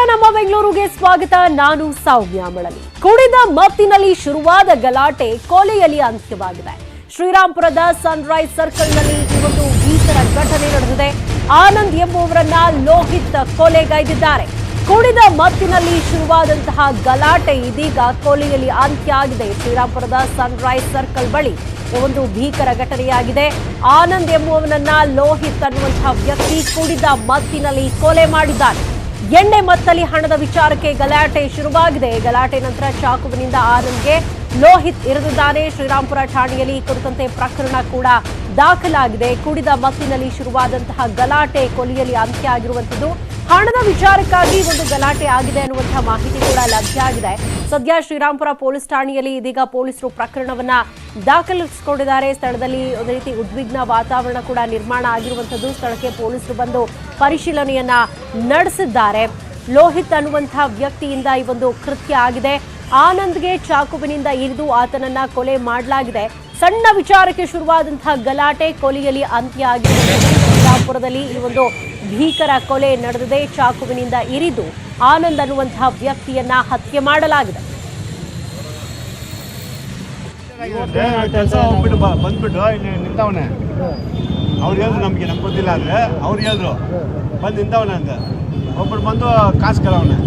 ನಮ್ಮ ಬೆಂಗಳೂರಿಗೆ ಸ್ವಾಗತ. ನಾನು ಸೌಮ್ಯ ಮಳಲಿ. ಕುಡಿದ ಮತ್ತಿನಲ್ಲಿ ಶುರುವಾದ ಗಲಾಟೆ ಕೊಲೆಯಲ್ಲಿ ಅಂತ್ಯವಾಗಿದೆ. ಶ್ರೀರಾಂಪುರದ ಸನ್ರೈಸ್ ಸರ್ಕಲ್ನಲ್ಲಿ ಈ ಒಂದು ಭೀಕರ ಘಟನೆ ನಡೆದಿದೆ. ಆನಂದ್ ಎಂಬುವರನ್ನ ಲೋಹಿತ್ ಕೊಲೆಗೈದಿದ್ದಾರೆ. ಕುಡಿದ ಮತ್ತಿನಲ್ಲಿ ಶುರುವಾದಂತಹ ಗಲಾಟೆ ಇದೀಗ ಕೊಲೆಯಲ್ಲಿ ಅಂತ್ಯ ಆಗಿದೆ. ಶ್ರೀರಾಂಪುರದ ಸನ್ರೈಸ್ ಸರ್ಕಲ್ ಬಳಿ ಒಂದು ಭೀಕರ ಘಟನೆಯಾಗಿದೆ. ಆನಂದ್ ಎಂಬುವವನನ್ನ ಲೋಹಿತ್ ಅನ್ನುವಂತಹ ವ್ಯಕ್ತಿ ಕುಡಿದ ಮತ್ತಿನಲ್ಲಿ ಕೊಲೆ ಮಾಡಿದ್ದಾನೆ. ಎಣ್ಣೆ ಮತ್ತಲ್ಲಿ ಹಣದ ವಿಚಾರಕ್ಕೆ ಗಲಾಟೆ ಶುರುವಾಗಿದೆ. ಗಲಾಟೆ ನಂತರ ಚಾಕುವಿನಿಂದ ಆನಂದ್ಗೆ ಲೋಹಿತ್ ಇರಿದಿದ್ದಾನೆ. ಶ್ರೀರಾಂಪುರ ಠಾಣೆಯಲ್ಲಿ ಈ ಕುರಿತಂತೆ ಪ್ರಕರಣ ಕೂಡ ದಾಖಲಾಗಿದೆ. ಕುಡಿದ ಮತ್ತಿನಲ್ಲಿ ಶುರುವಾದಂತಹ ಗಲಾಟೆ ಕೊಲೆಯಲ್ಲಿ ಅಂತ್ಯ ಆಗಿರುವಂತದ್ದು. ಹಣದ ವಿಚಾರಕ್ಕಾಗಿ ಒಂದು ಗಲಾಟೆ ಆಗಿದೆ ಅನ್ನುವಂತಹ ಮಾಹಿತಿ ಕೂಡ ಲಭ್ಯ ಆಗಿದೆ. ಸದ್ಯ ಶ್ರೀರಾಂಪುರ ಪೊಲೀಸ್ ಠಾಣೆಯಲ್ಲಿ ಇದೀಗ ಪೊಲೀಸರು ಪ್ರಕರಣವನ್ನ ದಾಖಲಿಸಿಕೊಂಡಿದ್ದಾರೆ. ಸ್ಥಳದಲ್ಲಿ ಒಂದು ರೀತಿ ಉದ್ವಿಗ್ನ ವಾತಾವರಣ ಕೂಡ ನಿರ್ಮಾಣ ಆಗಿರುವಂತದ್ದು. ಸ್ಥಳಕ್ಕೆ ಪೊಲೀಸರು ಬಂದು ಪರಿಶೀಲನೆಯನ್ನ ನಡೆಸಿದ್ದಾರೆ. ಲೋಹಿತ್ ಅನ್ನುವಂತಹ ವ್ಯಕ್ತಿಯಿಂದ ಈ ಒಂದು ಕೃತ್ಯ ಆಗಿದೆ. ಆನಂದ್ಗೆ ಚಾಕುವಿನಿಂದ ಇರಿದು ಆತನನ್ನ ಕೊಲೆ ಮಾಡಲಾಗಿದೆ. ಸಣ್ಣ ವಿಚಾರಕ್ಕೆ ಶುರುವಾದಂತಹ ಗಲಾಟೆ ಕೊಲೆಯಲ್ಲಿ ಅಂತ್ಯ ಆಗಿದೆ. ಶ್ರೀರಾಂಪುರದಲ್ಲಿ ಈ ಒಂದು ಭೀಕರ ಕೊಲೆ ನಡೆದಿದೆ. ಚಾಕುವಿನಿಂದ ಇರಿದು ಆನಂದ್ ಅನ್ನುವಂತಹ ವ್ಯಕ್ತಿಯನ್ನ ಹತ್ಯೆ ಮಾಡಲಾಗಿದೆ. ಕೆಲಸ ಹೋಗ್ಬಿಟ್ಟು ಬಂದ್ಬಿಟ್ಟು ಇಲ್ಲಿ ನಿಂತವನೆ. ಅವ್ರು ಹೇಳಿದ್ರು ನಮ್ಗೆ ಗೊತ್ತಿಲ್ಲ ಅಂದ್ರೆ ಅವ್ರು ಹೇಳಿದ್ರು ಬಂದು ನಿಂತವನೆ ಅಂತ. ಒಬ್ಬರು ಬಂದು ಕಾಸು ಕೇಳವನೆ.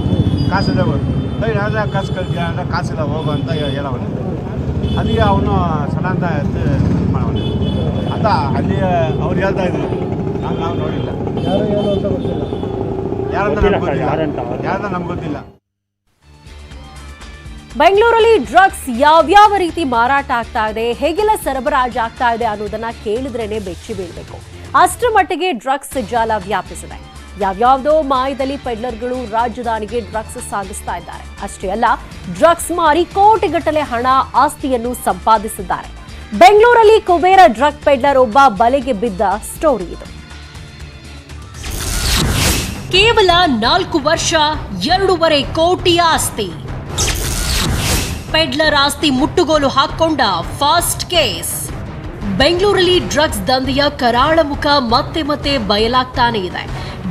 ಕಾಸಿದೆ ಯಾವ್ದು ಕಾಸು ಕೇಳ್ತೀಯ ಅಂದ್ರೆ ಕಾಸಿಲ್ಲ ಹೋಗು ಅಂತ ಹೇಳವನೆ. ಅಲ್ಲಿಗೆ ಅವನು ಸಲ ಅಂತ ಮಾಡವನೆ ಅಂತ ಅಲ್ಲಿ ಅವ್ರು ಹೇಳ್ತಾ ಇದ್ರು. ನಾವು ನೋಡಿಲ್ಲ ಯಾರಂತ ನಮ್ಗೆ ಗೊತ್ತಿಲ್ಲ. ಬೆಂಗಳೂರಲ್ಲಿ ಡ್ರಗ್ಸ್ ಯಾವ್ಯಾವ ರೀತಿ ಮಾರಾಟ ಆಗ್ತಾ ಇದೆ, ಹೇಗೆಲ್ಲ ಸರಬರಾಜು ಆಗ್ತಾ ಇದೆ ಅನ್ನೋದನ್ನ ಕೇಳಿದ್ರೇನೆ ಬೆಚ್ಚಿ ಬೀಳ್ಬೇಕು. ಅಷ್ಟರ ಮಟ್ಟಿಗೆ ಡ್ರಗ್ಸ್ ಜಾಲ ವ್ಯಾಪಿಸಿದೆ. ಯಾವ್ಯಾವುದೋ ಮಾಯದಲ್ಲಿ ಪೆಡ್ಲರ್ಗಳು ರಾಜಧಾನಿಗೆ ಡ್ರಗ್ಸ್ ಸಾಗಿಸ್ತಾ ಇದ್ದಾರೆ. ಅಷ್ಟೇ ಅಲ್ಲ, ಡ್ರಗ್ಸ್ ಮಾರಿ ಕೋಟಿಗಟ್ಟಲೆ ಹಣ ಆಸ್ತಿಯನ್ನು ಸಂಪಾದಿಸಿದ್ದಾರೆ. ಬೆಂಗಳೂರಲ್ಲಿ ಕುಬೇರ ಡ್ರಗ್ ಪೆಡ್ಲರ್ ಒಬ್ಬ ಬಲೆಗೆ ಬಿದ್ದ ಸ್ಟೋರಿ ಇದು. ಕೇವಲ 4 ವರ್ಷ 2.5 ಕೋಟಿ ಆಸ್ತಿ. ಪೆಡ್ಲರ್ ಆಸ್ತಿ ಮುಟ್ಟುಗೋಲು ಹಾಕೊಂಡ ಫಾಸ್ಟ್ ಕೇಸ್. ಬೆಂಗಳೂರಲ್ಲಿ ಡ್ರಗ್ಸ್ ದಂಧೆಯ ಕರಾಳ ಮುಖ ಮತ್ತೆ ಮತ್ತೆ ಬಯಲಾಗ್ತಾನೆ ಇದೆ.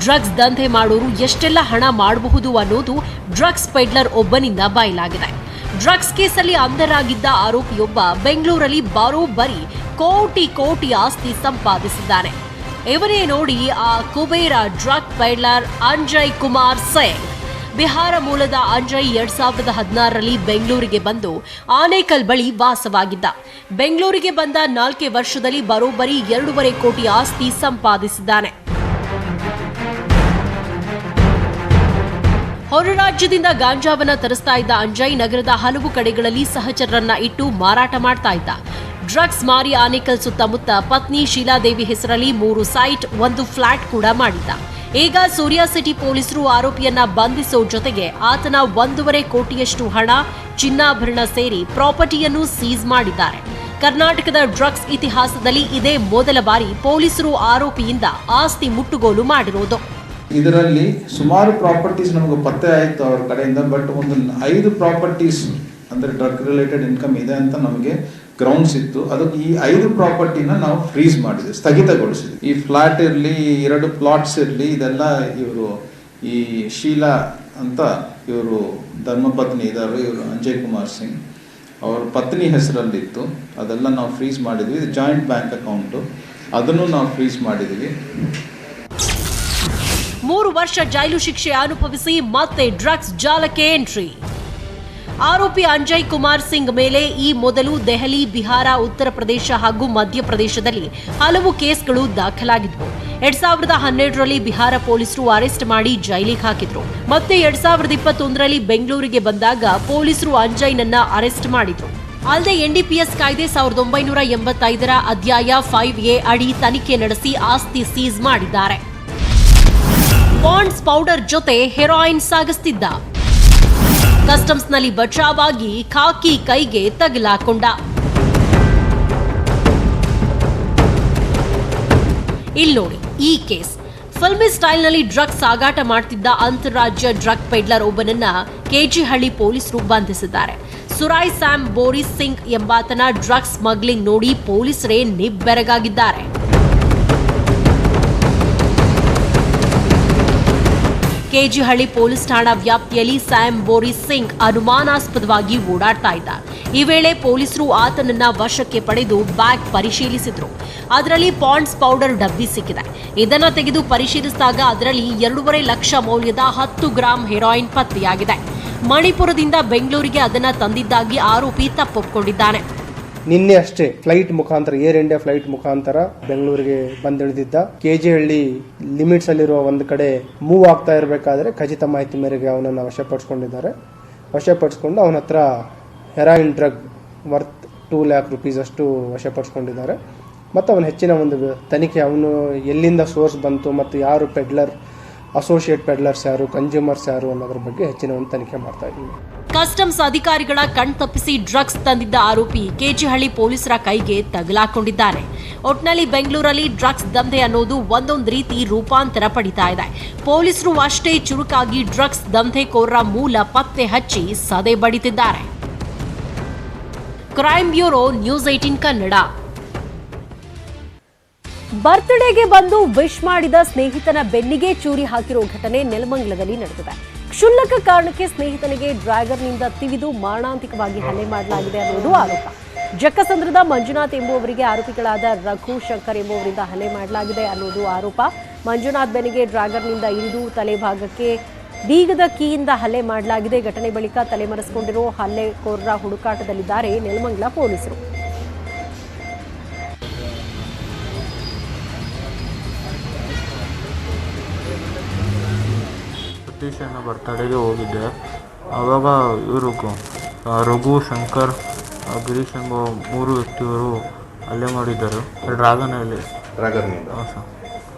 ಡ್ರಗ್ಸ್ ದಂಧೆ ಮಾಡೋರು ಎಷ್ಟೆಲ್ಲ ಹಣ ಮಾಡಬಹುದು ಅನ್ನೋದು ಡ್ರಗ್ಸ್ ಪೆಡ್ಲರ್ ಒಬ್ಬನಿಂದ ಬಯಲಾಗಿದೆ. ಡ್ರಗ್ಸ್ ಕೇಸಲ್ಲಿ ಅಂಧರಾಗಿದ್ದ ಆರೋಪಿಯೊಬ್ಬ ಬೆಂಗಳೂರಲ್ಲಿ ಬರೋಬ್ಬರಿ ಕೋಟಿ ಆಸ್ತಿ ಸಂಪಾದಿಸಿದ್ದಾನೆ. ಇವರೇ ನೋಡಿ ಆ ಕುಬೇರ ಡ್ರಗ್ ಪೆಡ್ಲರ್ ಅಜಯ್ ಕುಮಾರ್ ಸಿಂಗ್. ಬಿಹಾರ ಮೂಲದ ಅಜಯ್ 2016ರಲ್ಲಿ ಬೆಂಗಳೂರಿಗೆ ಬಂದು ಆನೇಕಲ್ ಬಳಿ ವಾಸವಾಗಿದ್ದ. ಬೆಂಗಳೂರಿಗೆ ಬಂದ 4 ವರ್ಷದಲ್ಲಿ ಬರೋಬ್ಬರಿ 2.5 ಕೋಟಿ ಆಸ್ತಿ ಸಂಪಾದಿಸಿದ್ದಾನೆ. ಹೊರ ರಾಜ್ಯದಿಂದ ಗಾಂಜಾವನ್ನ ತರಿಸ್ತಾ ಇದ್ದ ಅಜಯ್ ನಗರದ ಹಲವು ಕಡೆಗಳಲ್ಲಿ ಸಹಚರರನ್ನ ಇಟ್ಟು ಮಾರಾಟ ಮಾಡ್ತಾ ಇದ್ದ. ಡ್ರಗ್ಸ್ ಮಾರಿ ಆನೇಕಲ್ ಸುತ್ತಮುತ್ತ ಪತ್ನಿ ಶೀಲಾದೇವಿ ಹೆಸರಲ್ಲಿ 3 ಸೈಟ್, 1 ಫ್ಲಾಟ್ ಕೂಡ ಮಾಡಿದ್ದ. ಈಗ ಸೂರ್ಯ ಸಿಟಿ ಪೊಲೀಸರು ಆರೋಪಿಯನ್ನ ಬಂಧಿಸೋ ಜೊತೆಗೆ ಆತನ 1.5 ಕೋಟಿಯಷ್ಟು ಹಣ, ಚಿನ್ನಾಭರಣ ಸೇರಿ ಪ್ರಾಪರ್ಟಿಯನ್ನು ಸೀಸ್ ಮಾಡಿದ್ದಾರೆ. ಕರ್ನಾಟಕದ ಡ್ರಗ್ಸ್ ಇತಿಹಾಸದಲ್ಲಿ ಇದೇ ಮೊದಲ ಬಾರಿ ಪೊಲೀಸರು ಆರೋಪಿಯಿಂದ ಆಸ್ತಿ ಮುಟ್ಟುಗೋಲು ಮಾಡಿರೋದು. ಇದರಲ್ಲಿ ಸುಮಾರು ಪ್ರಾಪರ್ಟೀಸ್ ನಮಗೆ ಪತ್ತೆ ಆಯಿತು ಅವ್ರ ಕಡೆಯಿಂದ. ಬಟ್ ಒಂದು 5 ಪ್ರಾಪರ್ಟೀಸ್ ಅಂದರೆ ಡ್ರಗ್ ರಿಲೇಟೆಡ್ ಇನ್ಕಮ್ ಇದೆ ಅಂತ ನಮಗೆ ಗ್ರೌಂಡ್ಸ್ ಇತ್ತು. ಅದಕ್ಕೆ ಈ 5 ಪ್ರಾಪರ್ಟಿನ ನಾವು ಫ್ರೀಸ್ ಮಾಡಿದ್ವಿ, ಸ್ಥಗಿತಗೊಳಿಸಿದ್ವಿ. ಈ ಫ್ಲಾಟ್ ಇರಲಿ, 2 ಪ್ಲಾಟ್ಸ್ ಇರಲಿ, ಇದೆಲ್ಲ ಇವರು ಈ ಶೀಲಾ ಅಂತ ಇವರು ಧರ್ಮಪತ್ನಿ ಇದ್ದಾರೆ, ಇವರು ಅಜಯ್ ಕುಮಾರ್ ಸಿಂಗ್ ಅವ್ರ ಪತ್ನಿ ಹೆಸರಲ್ಲಿತ್ತು. ಅದೆಲ್ಲ ನಾವು ಫ್ರೀಸ್ ಮಾಡಿದ್ವಿ. ಇದು ಜಾಯಿಂಟ್ ಬ್ಯಾಂಕ್ ಅಕೌಂಟು, ಅದನ್ನು ನಾವು ಫ್ರೀಸ್ ಮಾಡಿದ್ವಿ. 3 ವರ್ಷ ಜೈಲು ಶಿಕ್ಷೆ ಅನುಭವಿಸಿ ಮತ್ತೆ ಡ್ರಗ್ಸ್ ಜಾಲಕ್ಕೆ ಎಂಟ್ರಿ. ಆರೋಪಿ ಅಜಯ್ ಕುಮಾರ್ ಸಿಂಗ್ ಮೇಲೆ ಈ ಮೊದಲು ದೆಹಲಿ, ಬಿಹಾರ, ಉತ್ತರ ಪ್ರದೇಶ ಹಾಗೂ ಮಧ್ಯಪ್ರದೇಶದಲ್ಲಿ ಹಲವು ಕೇಸ್ಗಳು ದಾಖಲಾಗಿದ್ವು. 2012ರಲ್ಲಿ ಬಿಹಾರ ಪೊಲೀಸರು ಅರೆಸ್ಟ್ ಮಾಡಿ ಜೈಲಿಗೆ ಹಾಕಿದ್ರು. ಮತ್ತೆ 2021ರಲ್ಲಿ ಬೆಂಗಳೂರಿಗೆ ಬಂದಾಗ ಪೊಲೀಸರು ಅಜಯ್ನನ್ನ ಅರೆಸ್ಟ್ ಮಾಡಿದ್ರು. ಅಲ್ಲದೆ ಎನ್ಡಿಪಿಎಸ್ ಕಾಯ್ದೆ 1985ರ ಅಧ್ಯಾಯ 5A ಅಡಿ ತನಿಖೆ ನಡೆಸಿ ಆಸ್ತಿ ಸೀಸ್ ಮಾಡಿದ್ದಾರೆ. ಪಾಂಡ್ಸ್ ಪೌಡರ್ ಜೊತೆ ಹೆರಾಯಿನ್ ಸಾಗಿಸ್ತಿದ್ದ. ಕಸ್ಟಮ್ಸ್ನಲ್ಲಿ ಬಚಾವಾಗಿ ಖಾಕಿ ಕೈಗೆ ತಗಲಾಕೊಂಡ. ಇಲ್ಲಿ ನೋಡಿ ಈ ಕೇಸ್. ಫಿಲ್ಮಿ ಸ್ಟೈಲ್ನಲ್ಲಿ ಡ್ರಗ್ಸ್ ಸಾಗಾಟ ಮಾಡ್ತಿದ್ದ ಅಂತಾರಾಜ್ಯ ಡ್ರಗ್ ಪೆಡ್ಲರ್ ಒಬ್ಬನನ್ನ ಕೆಜಿಹಳ್ಳಿ ಪೊಲೀಸರು ಬಂಧಿಸಿದ್ದಾರೆ. ಸುರಾಯ್ ಸ್ಯಾಮ್ ಬೋರಿಸ್ ಸಿಂಗ್ ಎಂಬಾತನ ಡ್ರಗ್ಸ್ ಸ್ಮಗ್ಲಿಂಗ್ ನೋಡಿ ಪೊಲೀಸರೇ ನಿಬ್ಬೆರಗಾಗಿದ್ದಾರೆ. ಕೆಜಿಹಳ್ಳಿ ಪೊಲೀಸ್ ಠಾಣಾ ವ್ಯಾಪ್ತಿಯಲ್ಲಿ ಸ್ಯಾಮ್ ಬೋರಿಸ್ ಸಿಂಗ್ ಅನುಮಾನಾಸ್ಪದವಾಗಿ ಓಡಾಡ್ತಾ ಇದ್ದ. ಈ ವೇಳೆ ಪೊಲೀಸರು ಆತನನ್ನ ವಶಕ್ಕೆ ಪಡೆದು ಬ್ಯಾಗ್ ಪರಿಶೀಲಿಸಿದ್ರು. ಅದರಲ್ಲಿ ಪಾಂಡ್ಸ್ ಪೌಡರ್ ಡಬ್ಬಿ ಸಿಕ್ಕಿದೆ. ಇದನ್ನ ತೆಗೆದು ಪರಿಶೀಲಿಸಿದಾಗ ಅದರಲ್ಲಿ 2.5 ಲಕ್ಷ ಮೌಲ್ಯದ 10 ಗ್ರಾಂ ಹೆರಾಯಿನ್ ಪತ್ತೆಯಾಗಿದೆ. ಮಣಿಪುರದಿಂದ ಬೆಂಗಳೂರಿಗೆ ಅದನ್ನ ತಂದಿದ್ದಾಗಿ ಆರೋಪಿ ತಪ್ಪೊಪ್ಪಿಕೊಂಡಿದ್ದಾನೆ. ನಿನ್ನೆ ಅಷ್ಟೇ ಫ್ಲೈಟ್ ಮುಖಾಂತರ ಏರ್ ಇಂಡಿಯಾ ಫ್ಲೈಟ್ ಮುಖಾಂತರ ಬೆಂಗಳೂರಿಗೆ ಬಂದಿಳಿದಿದ್ದ. ಕೆಜಿಹಳ್ಳಿ ಲಿಮಿಟ್ಸ್ ಅಲ್ಲಿರುವ ಒಂದು ಕಡೆ ಮೂವ್ ಆಗ್ತಾ ಇರಬೇಕಾದ್ರೆ ಖಚಿತ ಮಾಹಿತಿ ಮೇರೆಗೆ ಅವನನ್ನು ವಶಪಡಿಸಿಕೊಂಡಿದ್ದಾರೆ. ವಶಪಡಿಸಿಕೊಂಡು ಅವನ ಹತ್ರ heroin drug worth 2 lac rupees ಅಷ್ಟು ವಶಪಡಿಸಿಕೊಂಡಿದ್ದಾರೆ. ಮತ್ತು ಅವನ ಹೆಚ್ಚಿನ ಒಂದು ತನಿಖೆ, ಅವನು ಎಲ್ಲಿಂದ ಸೋರ್ಸ್ ಬಂತು ಮತ್ತು ಯಾರು ಪೆಡ್ಲರ್, ಅಸೋಸಿಯೇಟ್ ಪೆಡ್ಲರ್ಸ್ ಯಾರು, ಕನ್ಸ್ಯೂಮರ್ಸ್ ಯಾರು ಅನ್ನೋದ್ರ ಬಗ್ಗೆ ಹೆಚ್ಚಿನ ಒಂದು ತನಿಖೆ ಮಾಡ್ತಾ ಇದ್ದೀವಿ. ಕಸ್ಟಮ್ಸ್ ಅಧಿಕಾರಿಗಳ ಕಣ್ತಪ್ಪಿಸಿ ಡ್ರಗ್ಸ್ ತಂದಿದ್ದ ಆರೋಪಿ ಕೆಜಿಹಳ್ಳಿ ಪೊಲೀಸರ ಕೈಗೆ ತಗಲಾಕೊಂಡಿದ್ದಾನೆ. ಒಟ್ನಲ್ಲಿ ಬೆಂಗಳೂರಲ್ಲಿ ಡ್ರಗ್ಸ್ ದಂಧೆ ಅನ್ನೋದು ಒಂದೊಂದು ರೀತಿ ರೂಪಾಂತರ ಪಡಿತಾ ಇದೆ. ಪೊಲೀಸರು ಅಷ್ಟೇ ಚುರುಕಾಗಿ ಡ್ರಗ್ಸ್ ದಂಧೆಕೋರರ ಮೂಲ ಪತ್ತೆ ಹಚ್ಚಿ ಸದೆ ಬಡಿತಿದ್ದಾರೆ. Crime bureau, news 18 Kannada. ಬರ್ತ್ಡೇಗೆ ಬಂದು ವಿಶ್ ಮಾಡಿದ ಸ್ನೇಹಿತನ ಬೆನ್ನಿಗೆ ಚೂರಿ ಹಾಕಿರೋ ಘಟನೆ ನೆಲಮಂಗಲದಲ್ಲಿ ನಡೆದಿದೆ. ಕ್ಷುಲ್ಲಕ ಕಾರಣಕ್ಕೆ ಸ್ನೇಹಿತನಿಗೆ ಡ್ರ್ಯಾಗರ್ನಿಂದ ತಿವಿದು ಮಾರಣಾಂತಿಕವಾಗಿ ಹಲ್ಲೆ ಮಾಡಲಾಗಿದೆ ಅನ್ನೋದು ಆರೋಪ. ಜಕ್ಕಸಂದ್ರದ ಮಂಜುನಾಥ್ ಎಂಬುವವರಿಗೆ ಆರೋಪಿಗಳಾದ ರಘು ಶಂಕರ್ ಎಂಬುವರಿಂದ ಹಲ್ಲೆ ಮಾಡಲಾಗಿದೆ ಅನ್ನೋದು ಆರೋಪ. ಮಂಜುನಾಥ್ ಬೆನ್ನಿಗೆ ಡ್ರ್ಯಾಗರ್ನಿಂದ ಇರಿದು ತಲೆಭಾಗಕ್ಕೆ ಬೀಗದ ಕೀಯಿಂದ ಹಲ್ಲೆ ಮಾಡಲಾಗಿದೆ. ಘಟನೆ ಬಳಿಕ ತಲೆಮರೆಸಿಕೊಂಡಿರೋ ಹಲ್ಲೆಕೋರರ ಹುಡುಕಾಟದಲ್ಲಿದ್ದಾರೆ ನೆಲಮಂಗಲ ಪೊಲೀಸರು. ಸತೀಶನ ಬರ್ತಡೆಗೆ ಹೋಗಿದ್ದೆ. ಆವಾಗ ಇವರು ರಘು ಶಂಕರ್ ಗಿರೀಶ್ ಎಂಬ 3 ವ್ಯಕ್ತಿಗಳು ಹಲ್ಲೆ ಮಾಡಿದ್ದರು ಡ್ರ್ಯಾಗನಲ್ಲಿ. ಹಾಂ ಸರ್.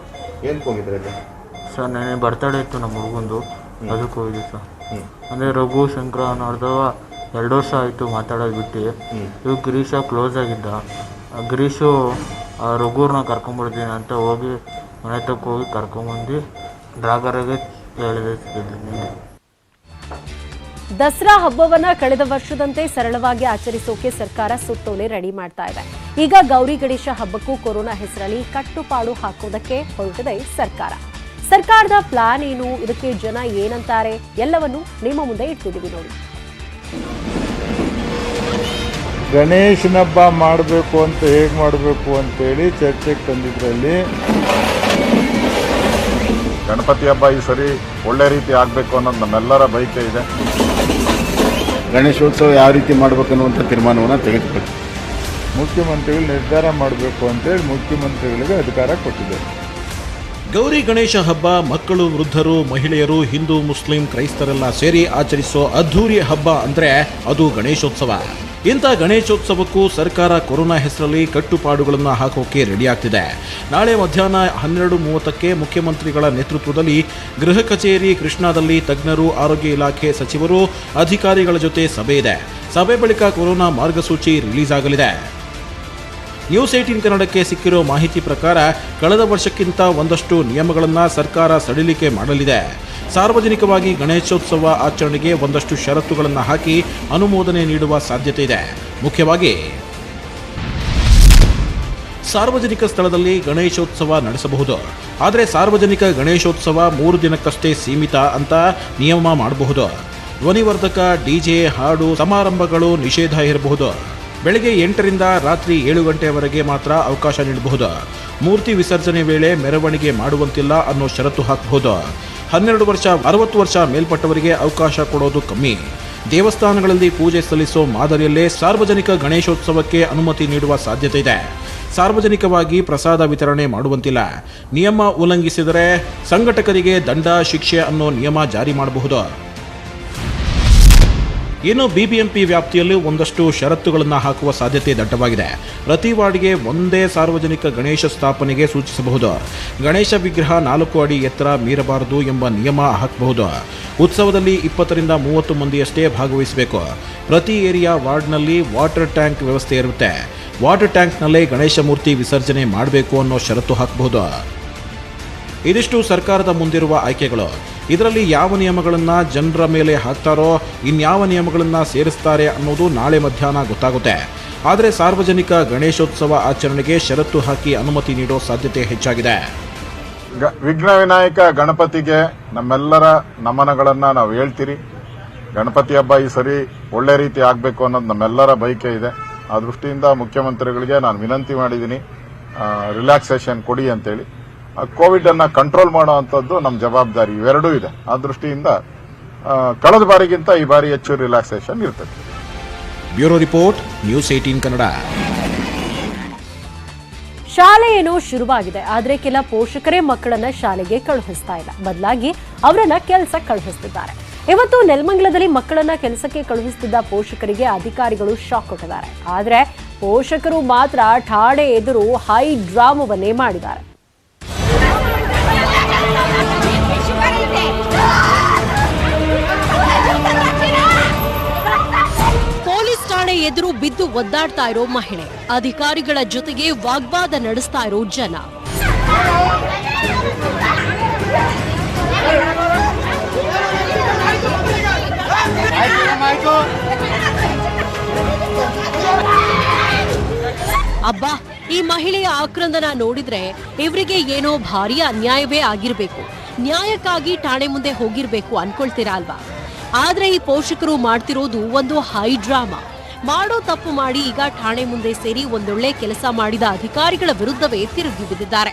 ಏನು ಹೋಗಿದ್ರೆ ಸರ್ ನೆನೆ ಬರ್ತಡೇ ಇತ್ತು ನಮ್ಮ ಹುಡುಗಂದು, ಅದಕ್ಕೆ ಹೋಗಿದ್ದೆ ಸರ್. ಅಂದರೆ ರಘು ಶಂಕರ ನೋಡಿದವ 2 ವರ್ಷ ಆಯಿತು ಮಾತಾಡೋದು ಬಿಟ್ಟು. ಇವು ಗಿರೀಶ ಕ್ಲೋಸ್ ಆಗಿದ್ದ. ಗಿರೀಶು ರಘುವ್ರನ್ನ ಕರ್ಕೊಂಬರ್ತೀನಿ ಅಂತ ಹೋಗಿ ಮನೆ ತಕ್ಕ ಹೋಗಿ ಕರ್ಕೊಂಬಂದು ಡ್ರಾಗರಿಗೆ ಹೇಳಿದೆ. ದಸರಾ ಹಬ್ಬವನ್ನ ಕಳೆದ ವರ್ಷದಂತೆ ಸರಳವಾಗಿ ಆಚರಿಸೋಕೆ ಸರ್ಕಾರ ಸುತ್ತೋಲೆ ರೆಡಿ ಮಾಡ್ತಾ ಇದೆ. ಈಗ ಗೌರಿ ಗಣೇಶ ಹಬ್ಬಕ್ಕೂ ಕೊರೋನಾ ಹೆಸರಲ್ಲಿ ಕಟ್ಟುಪಾಡು ಹಾಕೋದಕ್ಕೆ ಹೊರಟಿದೆ ಸರ್ಕಾರ. ಸರ್ಕಾರದ ಪ್ಲಾನ್ ಏನು, ಇದಕ್ಕೆ ಜನ ಏನಂತಾರೆ, ಎಲ್ಲವನ್ನು ನಿಮ್ಮ ಮುಂದೆ ಇಟ್ಟಿದ್ದೀವಿ ನೋಡಿ. ಗಣೇಶನ ಹಬ್ಬ ಮಾಡಬೇಕು ಅಂತ ಹೇಗೆ ಮಾಡಬೇಕು ಅಂತೇಳಿ ಚರ್ಚೆಗೆ ತಂದಿದ್ರಲ್ಲಿ ಗಣಪತಿ ಹಬ್ಬ ಈ ಸರಿ ಒಳ್ಳೆ ರೀತಿ ಆಗಬೇಕು ಅನ್ನೋದು ನಮ್ಮೆಲ್ಲರ ಬಯಕೆ ಇದೆ. ಗಣೇಶೋತ್ಸವ ಯಾವ ರೀತಿ ಮಾಡಬೇಕು ಅನ್ನುವಂಥ ತೀರ್ಮಾನವನ್ನು ತೆಗೆದುಕೊಳ್ಳಿ. ಮುಖ್ಯಮಂತ್ರಿಗಳು ನಿರ್ಧಾರ ಮಾಡಬೇಕು ಅಂತೇಳಿ ಮುಖ್ಯಮಂತ್ರಿಗಳಿಗೆ ಅಧಿಕಾರ ಕೊಟ್ಟಿದೆ. ಗೌರಿ ಗಣೇಶ ಹಬ್ಬ ಮಕ್ಕಳು, ವೃದ್ಧರು, ಮಹಿಳೆಯರು, ಹಿಂದೂ, ಮುಸ್ಲಿಂ, ಕ್ರೈಸ್ತರೆಲ್ಲ ಸೇರಿ ಆಚರಿಸೋ ಅದ್ಧೂರಿ ಹಬ್ಬ ಅಂದ್ರೆ ಅದು ಗಣೇಶೋತ್ಸವ. ಇಂಥ ಗಣೇಶೋತ್ಸವಕ್ಕೂ ಸರ್ಕಾರ ಕೊರೋನಾ ಹೆಸರಲ್ಲಿ ಕಟ್ಟುಪಾಡುಗಳನ್ನು ಹಾಕೋಕೆ ರೆಡಿ ಆಗ್ತಿದೆ. ನಾಳೆ ಮಧ್ಯಾಹ್ನ 12:30ಕ್ಕೆ ಮುಖ್ಯಮಂತ್ರಿಗಳ ನೇತೃತ್ವದಲ್ಲಿ ಗೃಹ ಕಚೇರಿ ಕೃಷ್ಣಾದಲ್ಲಿ ತಜ್ಞರು, ಆರೋಗ್ಯ ಇಲಾಖೆ ಸಚಿವರು, ಅಧಿಕಾರಿಗಳ ಜೊತೆ ಸಭೆ ಇದೆ. ಸಭೆ ಬಳಿಕ ಕೊರೋನಾ ಮಾರ್ಗಸೂಚಿ ರಿಲೀಸ್ ಆಗಲಿದೆ. ನ್ಯೂಸ್ 18 ಕನ್ನಡಕ್ಕೆ ಸಿಕ್ಕಿರೋ ಮಾಹಿತಿ ಪ್ರಕಾರ ಕಳೆದ ವರ್ಷಕ್ಕಿಂತ ಒಂದಷ್ಟು ನಿಯಮಗಳನ್ನು ಸರ್ಕಾರ ಸಡಿಲಿಕೆ ಮಾಡಲಿದೆ. ಸಾರ್ವಜನಿಕವಾಗಿ ಗಣೇಶೋತ್ಸವ ಆಚರಣೆಗೆ ಒಂದಷ್ಟು ಷರತ್ತುಗಳನ್ನು ಹಾಕಿ ಅನುಮೋದನೆ ನೀಡುವ ಸಾಧ್ಯತೆ ಇದೆ. ಮುಖ್ಯವಾಗಿ ಸಾರ್ವಜನಿಕ ಸ್ಥಳದಲ್ಲಿ ಗಣೇಶೋತ್ಸವ ನಡೆಸಬಹುದು, ಆದರೆ ಸಾರ್ವಜನಿಕ ಗಣೇಶೋತ್ಸವ 3 ದಿನಕ್ಕಷ್ಟೇ ಸೀಮಿತ ಅಂತ ನಿಯಮ ಮಾಡಬಹುದು. ಧ್ವನಿವರ್ಧಕ, ಡಿಜೆ, ಹಾಡು ಸಮಾರಂಭಗಳು ನಿಷೇಧ ಇರಬಹುದು. ಬೆಳಗ್ಗೆ 8ರಿಂದ ರಾತ್ರಿ 7 ಗಂಟೆಯವರೆಗೆ ಮಾತ್ರ ಅವಕಾಶ ನೀಡಬಹುದು. ಮೂರ್ತಿ ವಿಸರ್ಜನೆ ವೇಳೆ ಮೆರವಣಿಗೆ ಮಾಡುವಂತಿಲ್ಲ ಅನ್ನೋ ಷರತ್ತು ಹಾಕಬಹುದು. 12 ವರ್ಷ 60 ವರ್ಷ ಮೇಲ್ಪಟ್ಟವರಿಗೆ ಅವಕಾಶ ಕೊಡೋದು ಕಮ್ಮಿ. ದೇವಸ್ಥಾನಗಳಲ್ಲಿ ಪೂಜೆ ಸಲ್ಲಿಸೋ ಮಾದರಿಯಲ್ಲೇ ಸಾರ್ವಜನಿಕ ಗಣೇಶೋತ್ಸವಕ್ಕೆ ಅನುಮತಿ ನೀಡುವ ಸಾಧ್ಯತೆ ಇದೆ. ಸಾರ್ವಜನಿಕವಾಗಿ ಪ್ರಸಾದ ವಿತರಣೆ ಮಾಡುವಂತಿಲ್ಲ. ನಿಯಮ ಉಲ್ಲಂಘಿಸಿದರೆ ಸಂಘಟಕರಿಗೆ ದಂಡ, ಶಿಕ್ಷೆ ಅನ್ನೋ ನಿಯಮ ಜಾರಿ ಮಾಡಬಹುದು. ಇನ್ನು ಬಿಬಿಎಂಪಿ ವ್ಯಾಪ್ತಿಯಲ್ಲಿ ಒಂದಷ್ಟು ಷರತ್ತುಗಳನ್ನು ಹಾಕುವ ಸಾಧ್ಯತೆ ದಟ್ಟವಾಗಿದೆ. ಪ್ರತಿ ವಾರ್ಡ್ಗೆ ಒಂದೇ ಸಾರ್ವಜನಿಕ ಗಣೇಶ ಸ್ಥಾಪನೆಗೆ ಸೂಚಿಸಬಹುದು. ಗಣೇಶ ವಿಗ್ರಹ 4 ಅಡಿ ಎತ್ತರ ಮೀರಬಾರದು ಎಂಬ ನಿಯಮ ಹಾಕಬಹುದು. ಉತ್ಸವದಲ್ಲಿ 20ರಿಂದ 30 ಮಂದಿಯಷ್ಟೇ ಭಾಗವಹಿಸಬೇಕು. ಪ್ರತಿ ಏರಿಯಾ ವಾರ್ಡ್ನಲ್ಲಿ ವಾಟರ್ ಟ್ಯಾಂಕ್ ವ್ಯವಸ್ಥೆ ಇರುತ್ತೆ. ವಾಟರ್ ಟ್ಯಾಂಕ್ನಲ್ಲೇ ಗಣೇಶ ಮೂರ್ತಿ ವಿಸರ್ಜನೆ ಮಾಡಬೇಕು ಅನ್ನೋ ಷರತ್ತು ಹಾಕಬಹುದು. ಇದಿಷ್ಟು ಸರ್ಕಾರದ ಮುಂದಿರುವ ಆಯ್ಕೆಗಳು. ಇದರಲ್ಲಿ ಯಾವ ನಿಯಮಗಳನ್ನು ಜನರ ಮೇಲೆ ಹಾಕ್ತಾರೋ, ಇನ್ಯಾವ ನಿಯಮಗಳನ್ನು ಸೇರಿಸ್ತಾರೆ ಅನ್ನೋದು ನಾಳೆ ಮಧ್ಯಾಹ್ನ ಗೊತ್ತಾಗುತ್ತೆ. ಆದರೆ ಸಾರ್ವಜನಿಕ ಗಣೇಶೋತ್ಸವ ಆಚರಣೆಗೆ ಷರತ್ತು ಹಾಕಿ ಅನುಮತಿ ನೀಡೋ ಸಾಧ್ಯತೆ ಹೆಚ್ಚಾಗಿದೆ. ವಿಘ್ನ ವಿನಾಯಕ ಗಣಪತಿಗೆ ನಮ್ಮೆಲ್ಲರ ನಮನಗಳನ್ನ ನಾವು ಹೇಳ್ತೀರಿ. ಗಣಪತಿ ಹಬ್ಬ ಈ ಸರಿ ಒಳ್ಳೆ ರೀತಿ ಆಗಬೇಕು ಅನ್ನೋದು ನಮ್ಮೆಲ್ಲರ ಬಯಕೆ ಇದೆ. ಆ ದೃಷ್ಟಿಯಿಂದ ಮುಖ್ಯಮಂತ್ರಿಗಳಿಗೆ ನಾನು ವಿನಂತಿ ಮಾಡಿದ್ದೀನಿ, ರಿಲ್ಯಾಕ್ಸೇಷನ್ ಕೊಡಿ ಅಂತೇಳಿ. ಕೋವಿಡ್ ಅನ್ನ ಕಂಟ್ರೋಲ್ ಮಾಡುವಂಥದ್ದು ನಮ್ಮ ಜವಾಬ್ದಾರಿ, ಇವೆರಡೂ ಇದೆ. ಆ ದೃಷ್ಟಿಯಿಂದ ಕಳೆದ ಬಾರಿಗಿಂತ ಈ ಬಾರಿ ಹೆಚ್ಚು ರಿಲ್ಯಾಕ್ಸೇಷನ್ ಇರ್ತದೆ. Bureau report, news 18 Kannada. ಶಾಲೆ ಏನೋ ಶುರುವಾಗಿದೆ, ಆದ್ರೆ ಕೆಲ ಪೋಷಕರೇ ಮಕ್ಕಳನ್ನ ಶಾಲೆಗೆ ಕಳುಹಿಸ್ತಾ ಇಲ್ಲ, ಬದಲಾಗಿ ಅವರನ್ನ ಕೆಲಸಕ್ಕೆ ಕಳುಹಿಸುತ್ತಿದ್ದಾರೆ. ಇವತ್ತು ನೆಲಮಂಗಲದಲ್ಲಿ ಮಕ್ಕಳನ್ನ ಕೆಲಸಕ್ಕೆ ಕಳುಹಿಸುತ್ತಿದ್ದ ಪೋಷಕರಿಗೆ ಅಧಿಕಾರಿಗಳು ಶಾಕ್ ಕೊಟ್ಟಿದ್ದಾರೆ. ಆದ್ರೆ ಪೋಷಕರು ಮಾತ್ರ ಠಾಣೆ ಎದುರು ಹೈ ಡ್ರಾಮವನ್ನೇ ಮಾಡಿದ್ದಾರೆ. ಪೊಲೀಸ್ ಠಾಣೆ ಎದುರು ಬಿದ್ದು ಒದ್ದಾಡ್ತಾ ಇರೋ ಮಹಿಳೆ, ಅಧಿಕಾರಿಗಳ ಜೊತೆಗೆ ವಾಗ್ವಾದ ನಡೆಸ್ತಾ ಇರೋ ಜನ. ಅಬ್ಬಾ, ಈ ಮಹಿಳೆಯ ಆಕ್ರಂದನ ನೋಡಿದ್ರೆ ಇವರಿಗೆ ಏನೋ ಭಾರಿ ಅನ್ಯಾಯವೇ ಆಗಿರ್ಬೇಕು, ನ್ಯಾಯಕ್ಕಾಗಿ ಠಾಣೆ ಮುಂದೆ ಹೋಗಿರ್ಬೇಕು ಅನ್ಕೊಳ್ತೀರಾ ಅಲ್ವಾ? ಆದ್ರೆ ಈ ಪೋಷಕರು ಮಾಡ್ತಿರೋದು ಒಂದು ಹೈ ಡ್ರಾಮಾ. ಮಾಡೋ ತಪ್ಪು ಮಾಡಿ ಈಗ ಠಾಣೆ ಮುಂದೆ ಸೇರಿ ಒಂದೊಳ್ಳೆ ಕೆಲಸ ಮಾಡಿದ ಅಧಿಕಾರಿಗಳ ವಿರುದ್ಧವೇ ತಿರುಗಿ ಬಿದ್ದಿದ್ದಾರೆ.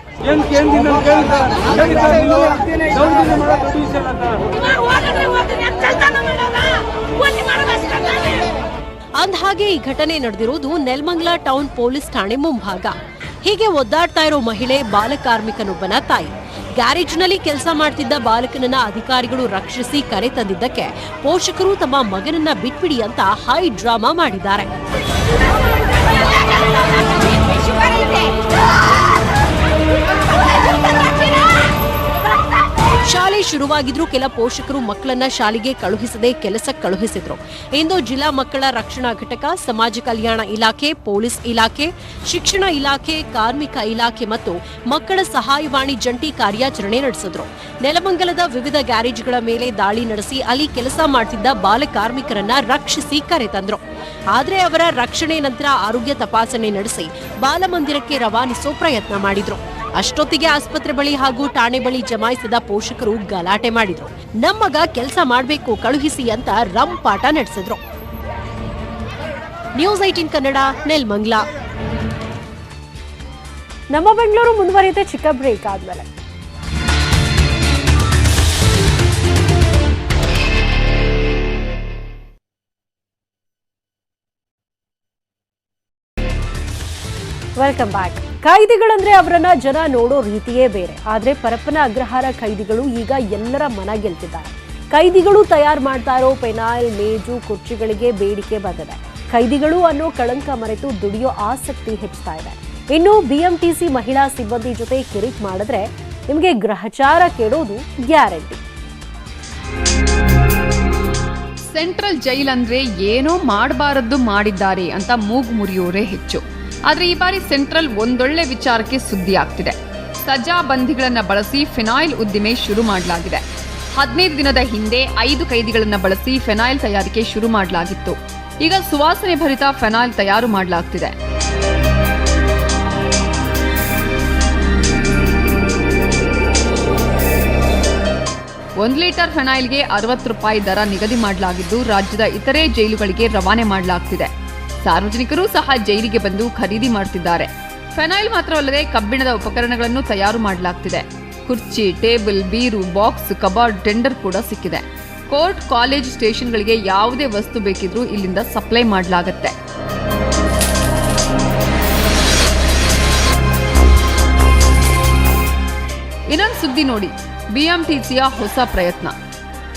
ಅಂದ್ಹಾಗೆ ಈ ಘಟನೆ ನಡೆದಿರೋದು ನೆಲಮಂಗಲ ಟೌನ್ ಪೊಲೀಸ್ ಠಾಣೆ ಮುಂಭಾಗ. ಹೀಗೆ ಒದ್ದಾಡ್ತಾ ಇರೋ ಮಹಿಳೆ ಬಾಲಕಾರ್ಮಿಕನೊಬ್ಬನ ತಾಯಿ. ಗ್ಯಾರೇಜ್ನಲ್ಲಿ ಕೆಲಸ ಮಾಡ್ತಿದ್ದ ಬಾಲಕನನ್ನ ಅಧಿಕಾರಿಗಳು ರಕ್ಷಿಸಿ ಕರೆ ತಂದಿದ್ದಕ್ಕೆ ಪೋಷಕರು ತಮ್ಮ ಮಗನನ್ನ ಬಿಟ್ಬಿಡಿ ಅಂತ ಹೈ ಡ್ರಾಮಾ ಮಾಡಿದ್ದಾರೆ. ಶಾಲೆ ಶುರುವಾಗಿದ್ರು ಕೆಲ ಪೋಷಕರು ಮಕ್ಕಳನ್ನ ಶಾಲೆಗೆ ಕಳುಹಿಸದೆ ಕೆಲಸಕ್ಕೆ ಕಳುಹಿಸಿದ್ರು. ಇಂದು ಜಿಲ್ಲಾ ಮಕ್ಕಳ ರಕ್ಷಣಾ ಘಟಕ, ಸಮಾಜ ಕಲ್ಯಾಣ ಇಲಾಖೆ, ಪೊಲೀಸ್ ಇಲಾಖೆ, ಶಿಕ್ಷಣ ಇಲಾಖೆ, ಕಾರ್ಮಿಕ ಇಲಾಖೆ ಮತ್ತು ಮಕ್ಕಳ ಸಹಾಯವಾಣಿ ಜಂಟಿ ಕಾರ್ಯಾಚರಣೆ ನಡೆಸಿದ್ರು. ನೆಲಮಂಗಲದ ವಿವಿಧ ಗ್ಯಾರೇಜ್ಗಳ ಮೇಲೆ ದಾಳಿ ನಡೆಸಿ ಅಲ್ಲಿ ಕೆಲಸ ಮಾಡ್ತಿದ್ದ ಬಾಲಕಾರ್ಮಿಕರನ್ನ ರಕ್ಷಿಸಿ ಕರೆ ತಂದ್ರು. ಆದ್ರೆ ಅವರ ರಕ್ಷಣೆ ನಂತರ ಆರೋಗ್ಯ ತಪಾಸಣೆ ನಡೆಸಿ ಬಾಲಮಂದಿರಕ್ಕೆ ರವಾನಿಸೋ ಪ್ರಯತ್ನ ಮಾಡಿದ್ರು. ಅಷ್ಟೊತ್ತಿಗೆ ಆಸ್ಪತ್ರೆ ಬಳಿ ಹಾಗೂ ಠಾಣೆ ಬಳಿ ಜಮಾಯಿಸಿದ ಪೋಷಕರು ಗಲಾಟೆ ಮಾಡಿದ್ರು. ನಮ್ಮಗ ಕೆಲಸ ಮಾಡಬೇಕು, ಕಳುಹಿಸಿ ಅಂತ ರಂಪಾಟ ನಡೆಸಿದ್ರು. ನ್ಯೂಸ್ 18 ಕನ್ನಡ, ನೆಲಮಂಗಲ. ನಮ್ಮ ಬೆಂಗಳೂರು ಮುಂದುವರಿಯುತ್ತೆ ಚಿಕ್ಕ ಬ್ರೇಕ್ ಆದ್ಮೇಲೆ. Welcome back. ಕೈದಿಗಳಂದ್ರೆ ಅವರನ್ನ ಜನ ನೋಡೋ ರೀತಿಯೇ ಬೇರೆ. ಆದ್ರೆ ಪರಪ್ಪನ ಅಗ್ರಹಾರ ಕೈದಿಗಳು ಈಗ ಎಲ್ಲರ ಮನ ಗೆಲ್ತಿದ್ದಾರೆ. ಕೈದಿಗಳು ತಯಾರು ಮಾಡ್ತಾ ಇರೋ ಪೆನಾಯಿಲ್, ಮೇಜು, ಕುರ್ಚಿಗಳಿಗೆ ಬೇಡಿಕೆ ಬಂದಿದೆ. ಕೈದಿಗಳು ಅನ್ನೋ ಕಳಂಕ ಮರೆತು ದುಡಿಯೋ ಆಸಕ್ತಿ ಹೆಚ್ಚುತ್ತಾ ಇದೆ. ಇನ್ನು ಬಿಎಂಟಿಸಿ ಮಹಿಳಾ ಸಿಬ್ಬಂದಿ ಜೊತೆ ಕಿರಿಕ್ ಮಾಡಿದ್ರೆ ನಿಮಗೆ ಗ್ರಹಚಾರ ಕೆಡೋದು ಗ್ಯಾರಂಟಿ. ಸೆಂಟ್ರಲ್ ಜೈಲ್ ಅಂದ್ರೆ ಏನೋ ಮಾಡಬಾರದ್ದು ಮಾಡಿದ್ದಾರೆ ಅಂತ ಮೂಗು ಮುರಿಯೋರೇ ಹೆಚ್ಚು. ಆದ್ರೆ ಈ ಬಾರಿ ಸೆಂಟ್ರಲ್ ಒಂದೊಳ್ಳೆ ವಿಚಾರಕ್ಕೆ ಸುದ್ದಿ ಆಗ್ತಿದೆ. ಸಜಾ ಬಂಧಿಗಳನ್ನ ಬಳಸಿ ಫೆನಾಯಿಲ್ ಉದ್ದಿಮೆ ಶುರು ಮಾಡಲಾಗಿದೆ. 15 ದಿನದ ಹಿಂದೆ 5 ಕೈದಿಗಳನ್ನ ಬಳಸಿ ಫೆನಾಯಿಲ್ ತಯಾರಿಕೆ ಶುರು ಮಾಡಲಾಗಿತ್ತು. ಈಗ ಸುವಾಸನೆ ಭರಿತ ಫೆನಾಯಿಲ್ ತಯಾರು ಮಾಡಲಾಗ್ತಿದೆ. ಒಂದು ಲೀಟರ್ ಫೆನಾಯಿಲ್ಗೆ 60 ರೂಪಾಯಿ ದರ ನಿಗದಿ ಮಾಡಲಾಗಿದ್ದು ರಾಜ್ಯದ ಇತರೆ ಜೈಲುಗಳಿಗೆ ರವಾನೆ ಮಾಡಲಾಗ್ತಿದೆ. ಸಾರ್ವಜನಿಕರು ಸಹ ಜೈಲಿಗೆ ಬಂದು ಖರೀದಿ ಮಾಡುತ್ತಿದ್ದಾರೆ. ಫೆನಾಯಿಲ್ ಮಾತ್ರವಲ್ಲದೆ ಕಬ್ಬಿಣದ ಉಪಕರಣಗಳನ್ನು ತಯಾರು ಮಾಡಲಾಗ್ತಿದೆ. ಕುರ್ಚಿ, ಟೇಬಲ್, ಬೀರು, ಬಾಕ್ಸ್, ಕಬಾರ್ಡ್, ಟೆಂಡರ್ ಕೂಡ ಸಿಕ್ಕಿದೆ. ಕೋರ್ಟ್, ಕಾಲೇಜ್, ಸ್ಟೇಷನ್ಗಳಿಗೆ ಯಾವುದೇ ವಸ್ತು ಬೇಕಿದ್ರೂ ಇಲ್ಲಿಂದ ಸಪ್ಲೈ ಮಾಡಲಾಗುತ್ತೆ. ಇನ್ನೊಂದು ಸುದ್ದಿ ನೋಡಿ, ಬಿಎಂಟಿಸಿಯ ಹೊಸ ಪ್ರಯತ್ನ.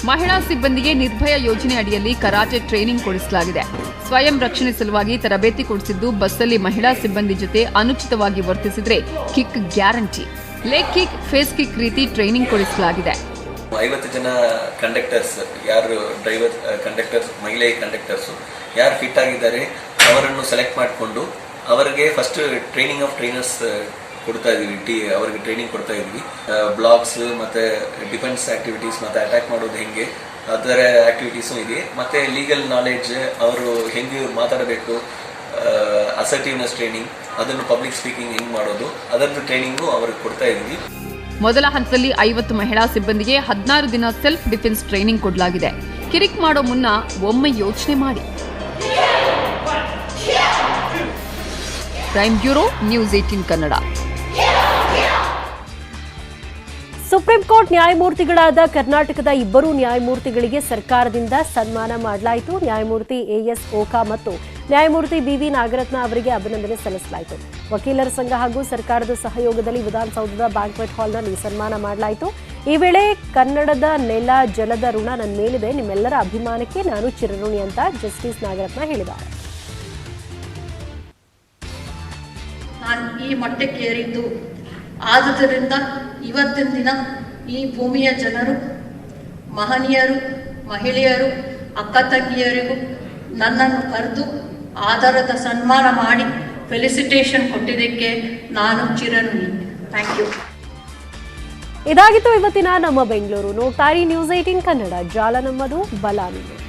ಮಹಿಳಾ ಸಿಬ್ಬಂದಿಗೆ ನಿರ್ಭಯ ಯೋಜನೆ ಅಡಿಯಲ್ಲಿ ಕರಾಟೆ ಟ್ರೈನಿಂಗ್ ಕೊಡಿಸಲಾಗಿದೆ. ಸ್ವಯಂ ರಕ್ಷಣೆ ಸಲುವಾಗಿ ತರಬೇತಿ ಕೊಡಿಸಿದ್ದು ಬಸ್ಸಲ್ಲಿ ಮಹಿಳಾ ಸಿಬ್ಬಂದಿ ಜೊತೆ ಅನುಚಿತವಾಗಿ ವರ್ತಿಸಿದ್ರೆ kick guarantee. Leg kick, face kick ರೀತಿ ಟ್ರೈನಿಂಗ್ ಕೊಡಿಸಲಾಗಿದೆ. 50 ಜನ ಕಂಡಕ್ಟರ್ಸ್, ಯಾರು ಡ್ರೈವರ್ ಕಂಡಕ್ಟರ್ಸ್, ಮಹಿಳೆ ಕಂಡಕ್ಟರ್ಸ್ ಯಾರು ಫಿಟ್ ಆಗಿದ್ದಾರೆ ಅವರನ್ನು ಸೆಲೆಕ್ಟ್ ಮಾಡಿಕೊಂಡು ಅವರಿಗೆ ಫಸ್ಟ್ ಟ್ರೈನಿಂಗ್ ಆಫ್ ಟ್ರೈನರ್ಸ್ ಕೊಡ್ತಾ ಇದೀವಿ. ಅವರಿಗೆ ಟ್ರೈನಿಂಗ್ ಕೊಡ್ತಾ ಇದ್ವಿ. ಬ್ಲಾಗ್ಸ್ ಮತ್ತೆ ಡಿಫೆನ್ಸ್ ಆಕ್ಟಿವಿಟೀಸ್ ಮತ್ತೆ ಅಟ್ಯಾಕ್ ಮಾಡೋದು ಹೆಂಗೆ ಅದರ ಆಕ್ಟಿವಿಟೀಸು ಇದೆ. ಮತ್ತೆ ಲೀಗಲ್ ನಾಲೆಡ್ಜ್, ಅವರು ಹೆಂಗೆ ಮಾತಾಡಬೇಕು, ಅಸರ್ಟಿವ್ನೆಸ್ ಟ್ರೈನಿಂಗ್, ಅದನ್ನು ಪಬ್ಲಿಕ್ ಸ್ಪೀಕಿಂಗ್ ಹೆಂಗೆ ಮಾಡೋದು ಅದರದ್ದು ಟ್ರೈನಿಂಗು ಅವ್ರಿಗೆ ಕೊಡ್ತಾ ಇದ್ವಿ. ಮೊದಲ ಹಂತದಲ್ಲಿ 50 ಮಹಿಳಾ ಸಿಬ್ಬಂದಿಗೆ 16 ದಿನ ಸೆಲ್ಫ್ ಡಿಫೆನ್ಸ್ ಟ್ರೈನಿಂಗ್ ಕೊಡಲಾಗಿದೆ. ಕಿರಿಕ್ ಮಾಡೋ ಮುನ್ನ ಒಮ್ಮೆ ಯೋಚನೆ ಮಾಡಿ. Prime bureau, news 18 Kannada. Supreme court ನ್ಯಾಯಮೂರ್ತಿಗಳಾದ ಕರ್ನಾಟಕದ 2 ನ್ಯಾಯಮೂರ್ತಿಗಳಿಗೆ ಸರ್ಕಾರದಿಂದ ಸನ್ಮಾನ ಮಾಡಲಾಯಿತು. ನ್ಯಾಯಮೂರ್ತಿ ಎಎಸ್ ಓಕಾ ಮತ್ತು ನ್ಯಾಯಮೂರ್ತಿ ಬಿವಿ ನಾಗರತ್ನ ಅವರಿಗೆ ಅಭಿನಂದನೆ ಸಲ್ಲಿಸಲಾಯಿತು. ವಕೀಲರ ಸಂಘ ಹಾಗೂ ಸರ್ಕಾರದ ಸಹಯೋಗದಲ್ಲಿ ವಿಧಾನಸೌಧದ ಬ್ಯಾಂಕ್ವೆಟ್ ಹಾಲ್ನಲ್ಲಿ ಸನ್ಮಾನ ಮಾಡಲಾಯಿತು. ಈ ವೇಳೆ ಕನ್ನಡದ ನೆಲ ಜಲದ ಋಣ ನನ್ನ ಮೇಲಿದೆ, ನಿಮ್ಮೆಲ್ಲರ ಅಭಿಮಾನಕ್ಕೆ ನಾನು ಚಿರಋಣಿ ಅಂತ ಜಸ್ಟಿಸ್ ನಾಗರತ್ನ ಹೇಳಿದ್ದಾರೆ. ನಾನು ಈ ಮಟ್ಟಕ್ಕೆ ಏರಿದ್ದು ಆದುದರಿಂದ ಇವತ್ತಿನ ದಿನ ಈ ಭೂಮಿಯ ಜನರು, ಮಹನೀಯರು, ಮಹಿಳೆಯರು, ಅಕ್ಕ ತಂಗಿಯರಿಗೂ ನನ್ನನ್ನು ಕರೆದು ಆಧಾರದ ಸನ್ಮಾನ ಮಾಡಿ ಫೆಲಿಸಿಟೇಷನ್ ಕೊಟ್ಟಿದ್ದಕ್ಕೆ ನಾನು ಚಿರಋಣಿ. Thank you. ಇದಾಗಿತ್ತು ಇವತ್ತಿನ ನಮ್ಮ ಬೆಂಗಳೂರು. ನೋಡ್ತಾರಿ ನ್ಯೂಸ್ 18 ಕನ್ನಡ. ಜಾಲ ನಮ್ಮದು, ಬಲ ನಿಮ್ಮದು.